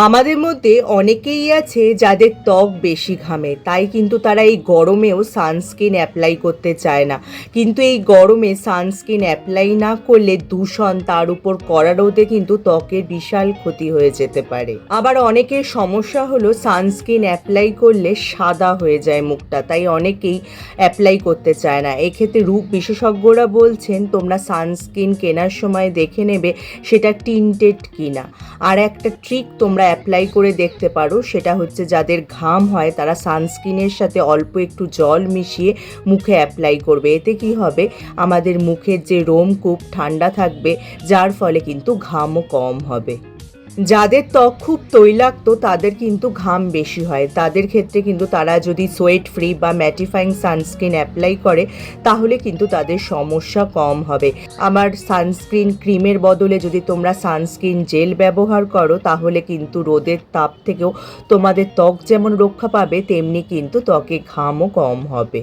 আমাদের মধ্যে অনেকেই আছে যাদের ত্বক বেশি ঘামে, তাই কিন্তু তারা এই গরমেও সানস্ক্রিন অ্যাপ্লাই করতে চায় না। কিন্তু এই গরমে সানস্ক্রিন অ্যাপ্লাই না করলে দূষণ তার উপর কড়া রোদে কিন্তু ত্বকের বিশাল ক্ষতি হয়ে যেতে পারে। আবার অনেকের সমস্যা হলো সানস্ক্রিন অ্যাপ্লাই করলে সাদা হয়ে যায় মুখটা, তাই অনেকেই অ্যাপ্লাই করতে চায় না। এক্ষেত্রে রূপ বিশেষজ্ঞরা বলছেন তোমরা সানস্ক্রিন কেনার সময় দেখে নেবে সেটা টিন্টেড কিনা। আর একটা ট্রিক তোমরা অ্যাপ্লাই করে দেখতে পারো, সেটা হচ্ছে যাদের ঘাম হয় তারা সানস্ক্রিনের সাথে অল্প একটু জল মিশিয়ে মুখে অ্যাপ্লাই করবে। এতে কি হবে, আমাদের মুখের যে রোমকূপ ঠান্ডা থাকবে, যার ফলে কিন্তু ঘামও কম হবে। যাদের ত্বক খুব তৈলাক্ত তাদের কিন্তু ঘাম বেশি হয়, তাদের ক্ষেত্রে কিন্তু তারা যদি সোয়েট ফ্রি বা ম্যাটিফাইং সানস্ক্রিন অ্যাপ্লাই করে তাহলে কিন্তু তাদের সমস্যা কম হবে। আমার সানস্ক্রিন ক্রিমের বদলে যদি তোমরা সানস্ক্রিন জেল ব্যবহার করো তাহলে কিন্তু রোদের তাপ থেকেও তোমাদের ত্বক যেমন রক্ষা পাবে, তেমনি কিন্তু ত্বকে ঘামও কম হবে।